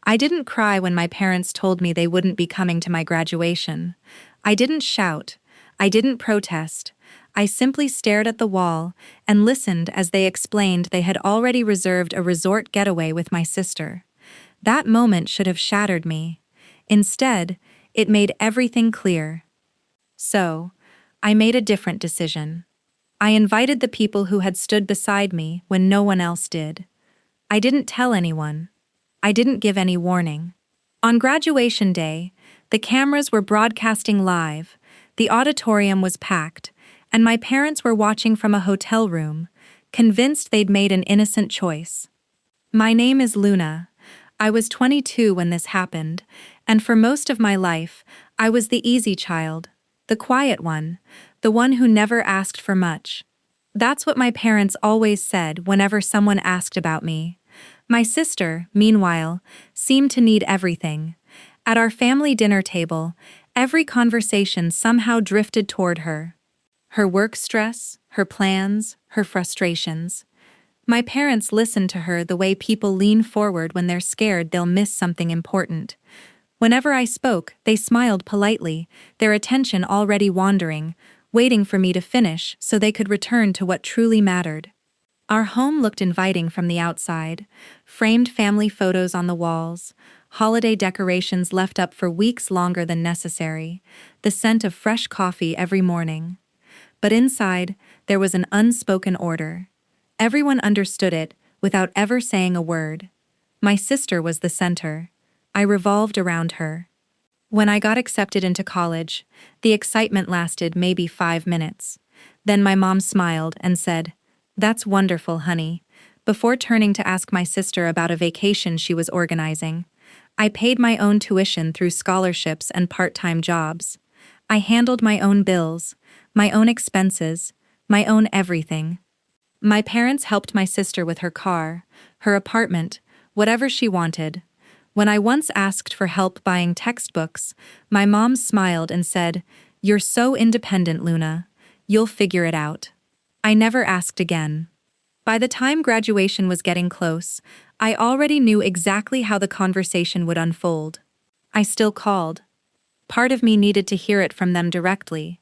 I didn't cry when my parents told me they wouldn't be coming to my graduation. I didn't shout. I didn't protest. I simply stared at the wall and listened as they explained they had already reserved a resort getaway with my sister. That moment should have shattered me. Instead, it made everything clear. So, I made a different decision. I invited the people who had stood beside me when no one else did. I didn't tell anyone. I didn't give any warning. On graduation day, the cameras were broadcasting live, the auditorium was packed, and my parents were watching from a hotel room, convinced they'd made an innocent choice. My name is Luna. I was 22 when this happened, and for most of my life, I was the easy child, the quiet one who never asked for much. That's what my parents always said whenever someone asked about me. My sister, meanwhile, seemed to need everything. At our family dinner table, every conversation somehow drifted toward her. Her work stress, her plans, her frustrations. My parents listened to her the way people lean forward when they're scared they'll miss something important. Whenever I spoke, they smiled politely, their attention already wandering, waiting for me to finish so they could return to what truly mattered. Our home looked inviting from the outside, framed family photos on the walls, holiday decorations left up for weeks longer than necessary, the scent of fresh coffee every morning. But inside, there was an unspoken order. Everyone understood it without ever saying a word. My sister was the center. I revolved around her. When I got accepted into college, the excitement lasted maybe 5 minutes. Then my mom smiled and said, "That's wonderful, honey," before turning to ask my sister about a vacation she was organizing. I paid my own tuition through scholarships and part-time jobs. I handled my own bills, my own expenses, my own everything. My parents helped my sister with her car, her apartment, whatever she wanted. When I once asked for help buying textbooks, my mom smiled and said, "You're so independent, Luna. You'll figure it out." I never asked again. By the time graduation was getting close, I already knew exactly how the conversation would unfold. I still called. Part of me needed to hear it from them directly.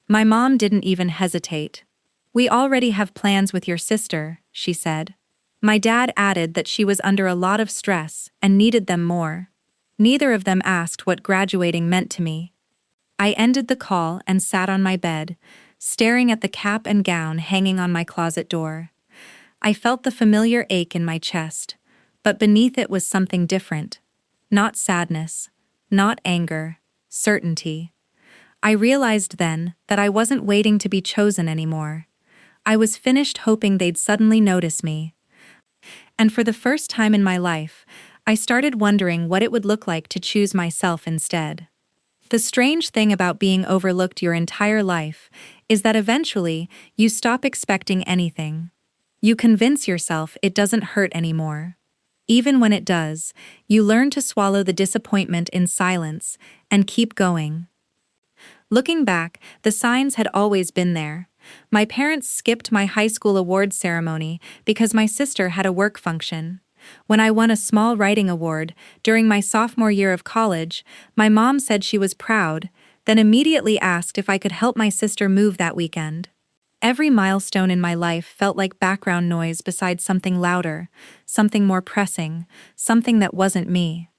My mom didn't even hesitate. "We already have plans with your sister," she said. My dad added that she was under a lot of stress and needed them more. Neither of them asked what graduating meant to me. I ended the call and sat on my bed, staring at the cap and gown hanging on my closet door. I felt the familiar ache in my chest, but beneath it was something different. Not sadness, not anger, certainty. I realized then that I wasn't waiting to be chosen anymore. I was finished hoping they'd suddenly notice me. And for the first time in my life, I started wondering what it would look like to choose myself instead. The strange thing about being overlooked your entire life is that eventually you stop expecting anything. You convince yourself it doesn't hurt anymore. Even when it does, you learn to swallow the disappointment in silence and keep going. Looking back, the signs had always been there. My parents skipped my high school awards ceremony because my sister had a work function. When I won a small writing award during my sophomore year of college, my mom said she was proud, then immediately asked if I could help my sister move that weekend. Every milestone in my life felt like background noise beside something louder, something more pressing, something that wasn't me.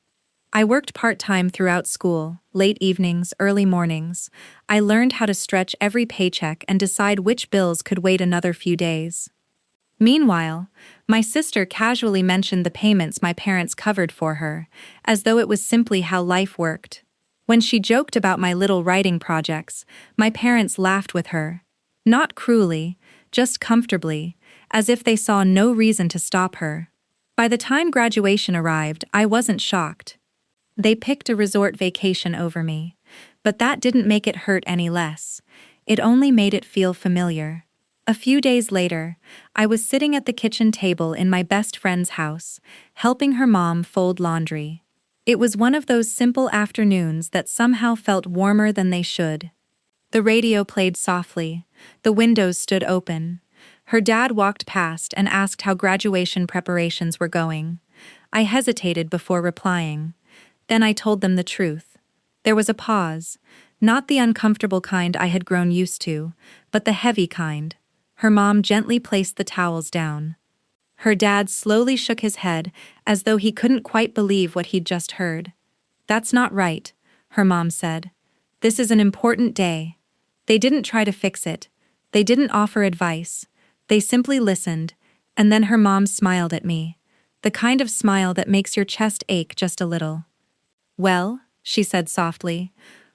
I worked part-time throughout school, late evenings, early mornings. I learned how to stretch every paycheck and decide which bills could wait another few days. Meanwhile, my sister casually mentioned the payments my parents covered for her, as though it was simply how life worked. When she joked about my little writing projects, my parents laughed with her. Not cruelly, just comfortably, as if they saw no reason to stop her. By the time graduation arrived, I wasn't shocked. They picked a resort vacation over me, but that didn't make it hurt any less. It only made it feel familiar. A few days later, I was sitting at the kitchen table in my best friend's house, helping her mom fold laundry. It was one of those simple afternoons that somehow felt warmer than they should. The radio played softly. The windows stood open. Her dad walked past and asked how graduation preparations were going. I hesitated before replying. Then I told them the truth. There was a pause, not the uncomfortable kind I had grown used to, but the heavy kind. Her mom gently placed the towels down. Her dad slowly shook his head, as though he couldn't quite believe what he'd just heard. "That's not right," her mom said. "This is an important day." They didn't try to fix it. They didn't offer advice. They simply listened, and then her mom smiled at me. The kind of smile that makes your chest ache just a little. "Well," she said softly,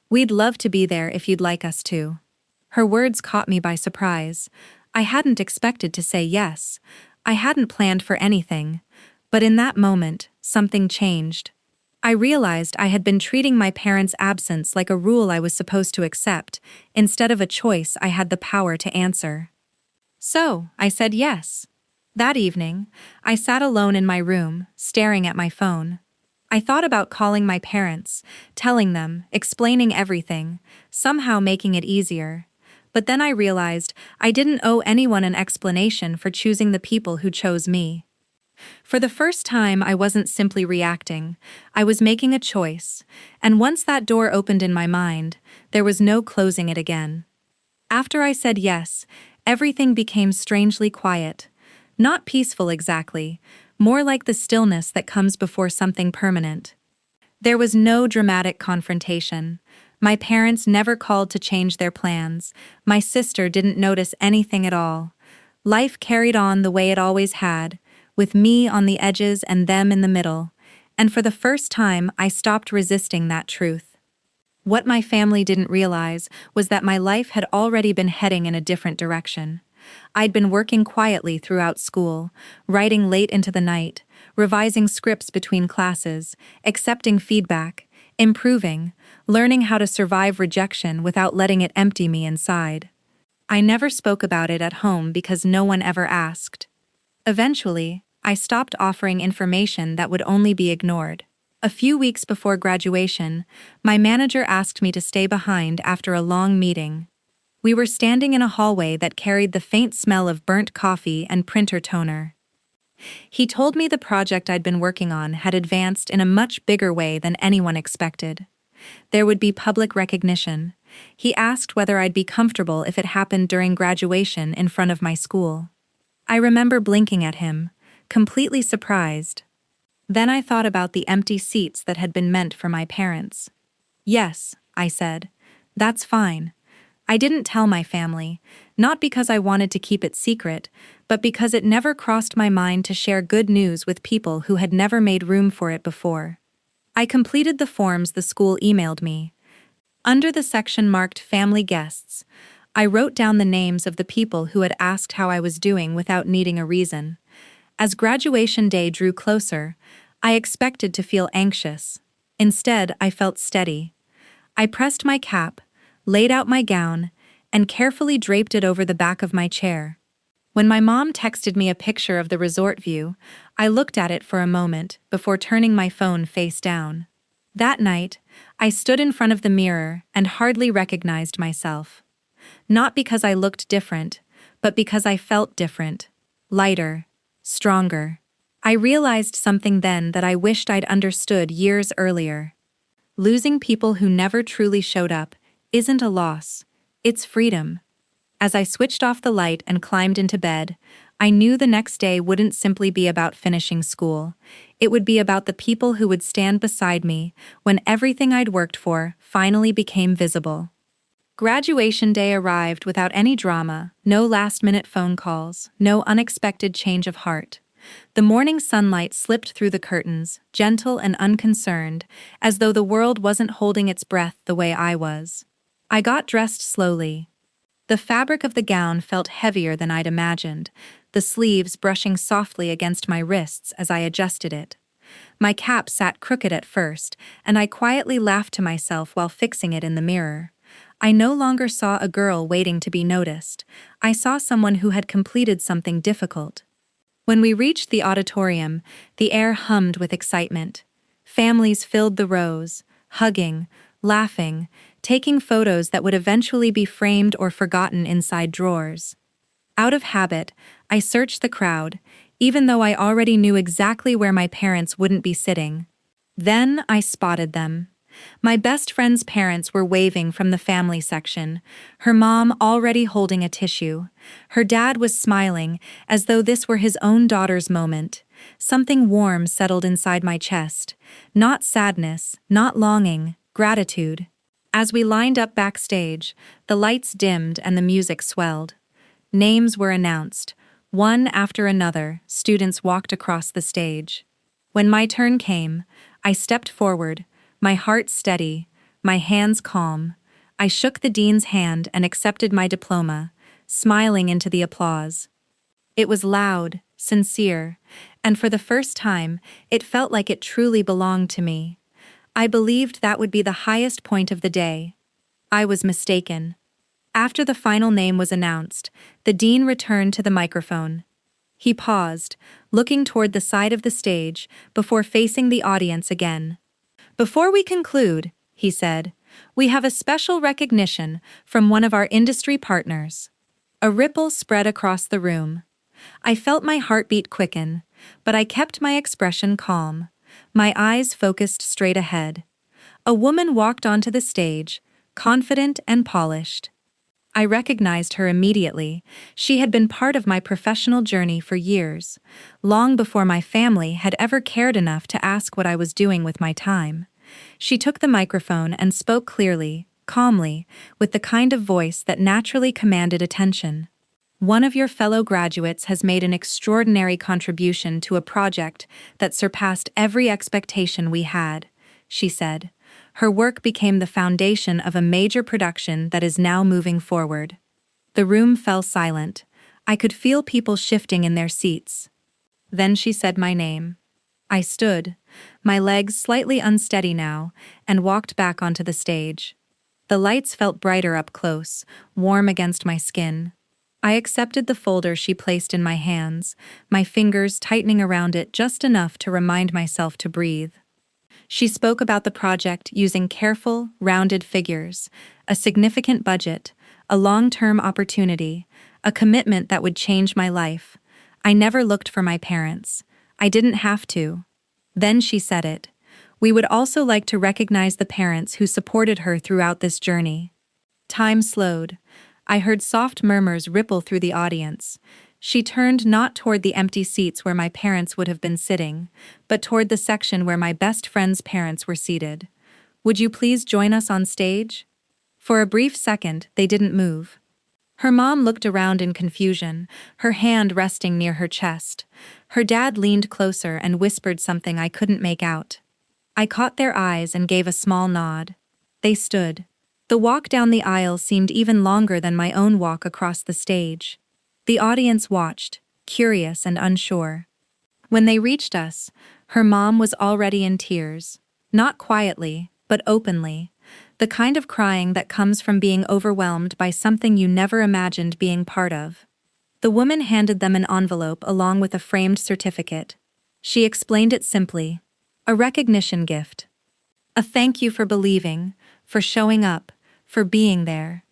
"we'd love to be there if you'd like us to." Her words caught me by surprise. I hadn't expected to say yes. I hadn't planned for anything. But in that moment, something changed. I realized I had been treating my parents' absence like a rule I was supposed to accept, instead of a choice I had the power to answer. So, I said yes. That evening, I sat alone in my room, staring at my phone. I thought about calling my parents, telling them, explaining everything, somehow making it easier. But then I realized I didn't owe anyone an explanation for choosing the people who chose me. For the first time, I wasn't simply reacting. I was making a choice, and once that door opened in my mind, there was no closing it again. After I said yes, everything became strangely quiet. Not peaceful exactly, more like the stillness that comes before something permanent. There was no dramatic confrontation. My parents never called to change their plans. My sister didn't notice anything at all. Life carried on the way it always had, with me on the edges and them in the middle, and for the first time I stopped resisting that truth. What my family didn't realize was that my life had already been heading in a different direction. I'd been working quietly throughout school, writing late into the night, revising scripts between classes, accepting feedback, improving, learning how to survive rejection without letting it empty me inside. I never spoke about it at home because no one ever asked. Eventually, I stopped offering information that would only be ignored. A few weeks before graduation, my manager asked me to stay behind after a long meeting. We were standing in a hallway that carried the faint smell of burnt coffee and printer toner. He told me the project I'd been working on had advanced in a much bigger way than anyone expected. There would be public recognition. He asked whether I'd be comfortable if it happened during graduation in front of my school. I remember blinking at him, completely surprised. Then I thought about the empty seats that had been meant for my parents. "Yes," I said. "That's fine." I didn't tell my family, not because I wanted to keep it secret, but because it never crossed my mind to share good news with people who had never made room for it before. I completed the forms the school emailed me. Under the section marked Family Guests, I wrote down the names of the people who had asked how I was doing without needing a reason. As graduation day drew closer, I expected to feel anxious. Instead, I felt steady. I pressed my cap, laid out my gown, and carefully draped it over the back of my chair. When my mom texted me a picture of the resort view, I looked at it for a moment before turning my phone face down. That night, I stood in front of the mirror and hardly recognized myself. Not because I looked different, but because I felt different, lighter, stronger. I realized something then that I wished I'd understood years earlier. Losing people who never truly showed up isn't a loss, it's freedom. As I switched off the light and climbed into bed, I knew the next day wouldn't simply be about finishing school. It would be about the people who would stand beside me when everything I'd worked for finally became visible. Graduation day arrived without any drama, no last-minute phone calls, no unexpected change of heart. The morning sunlight slipped through the curtains, gentle and unconcerned, as though the world wasn't holding its breath the way I was. I got dressed slowly. The fabric of the gown felt heavier than I'd imagined, the sleeves brushing softly against my wrists as I adjusted it. My cap sat crooked at first, and I quietly laughed to myself while fixing it in the mirror. I no longer saw a girl waiting to be noticed. I saw someone who had completed something difficult. When we reached the auditorium, the air hummed with excitement. Families filled the rows, hugging, laughing, taking photos that would eventually be framed or forgotten inside drawers. Out of habit, I searched the crowd, even though I already knew exactly where my parents wouldn't be sitting. Then I spotted them. My best friend's parents were waving from the family section, her mom already holding a tissue. Her dad was smiling, as though this were his own daughter's moment. Something warm settled inside my chest. Not sadness, not longing, gratitude. As we lined up backstage, the lights dimmed and the music swelled. Names were announced. One after another, students walked across the stage. When my turn came, I stepped forward, my heart steady, my hands calm. I shook the dean's hand and accepted my diploma, smiling into the applause. It was loud, sincere, and for the first time, it felt like it truly belonged to me. I believed that would be the highest point of the day. I was mistaken. After the final name was announced, the dean returned to the microphone. He paused, looking toward the side of the stage, before facing the audience again. "Before we conclude," he said, "we have a special recognition from one of our industry partners." A ripple spread across the room. I felt my heartbeat quicken, but I kept my expression calm, my eyes focused straight ahead. A woman walked onto the stage, confident and polished. I recognized her immediately. She had been part of my professional journey for years, long before my family had ever cared enough to ask what I was doing with my time. She took the microphone and spoke clearly, calmly, with the kind of voice that naturally commanded attention. "One of your fellow graduates has made an extraordinary contribution to a project that surpassed every expectation we had," she said. Her work became the foundation of a major production that is now moving forward. The room fell silent. I could feel people shifting in their seats. Then she said my name. I stood, my legs slightly unsteady now, and walked back onto the stage. The lights felt brighter up close, warm against my skin. I accepted the folder she placed in my hands, my fingers tightening around it just enough to remind myself to breathe. She spoke about the project using careful, rounded figures, a significant budget, a long-term opportunity, a commitment that would change my life. I never looked for my parents. I didn't have to. Then she said it. "We would also like to recognize the parents who supported her throughout this journey." Time slowed. I heard soft murmurs ripple through the audience. She turned not toward the empty seats where my parents would have been sitting, but toward the section where my best friend's parents were seated. "Would you please join us on stage?" For a brief second, they didn't move. Her mom looked around in confusion, her hand resting near her chest. Her dad leaned closer and whispered something I couldn't make out. I caught their eyes and gave a small nod. They stood. The walk down the aisle seemed even longer than my own walk across the stage. The audience watched, curious and unsure. When they reached us, her mom was already in tears. Not quietly, but openly. The kind of crying that comes from being overwhelmed by something you never imagined being part of. The woman handed them an envelope along with a framed certificate. She explained it simply. A recognition gift. A thank you for believing, for showing up, for being there.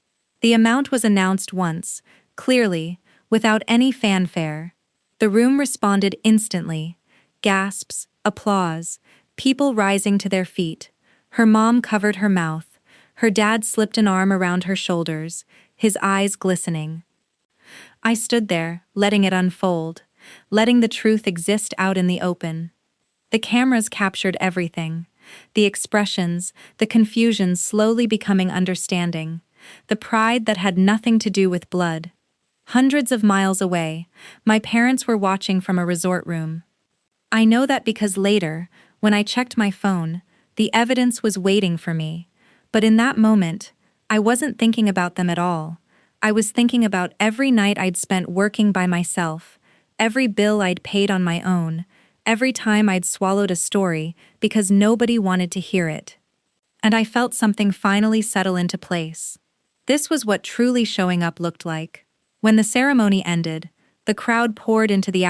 The amount was announced once, clearly, without any fanfare. The room responded instantly. Gasps, applause, people rising to their feet. Her mom covered her mouth. Her dad slipped an arm around her shoulders, his eyes glistening. I stood there, letting it unfold, letting the truth exist out in the open. The cameras captured everything. The expressions, the confusion slowly becoming understanding. The pride that had nothing to do with blood. Hundreds of miles away, my parents were watching from a resort room. I know that because later, when I checked my phone, the evidence was waiting for me. But in that moment, I wasn't thinking about them at all. I was thinking about every night I'd spent working by myself, every bill I'd paid on my own, every time I'd swallowed a story because nobody wanted to hear it. And I felt something finally settle into place. This was what truly showing up looked like. When the ceremony ended, the crowd poured into the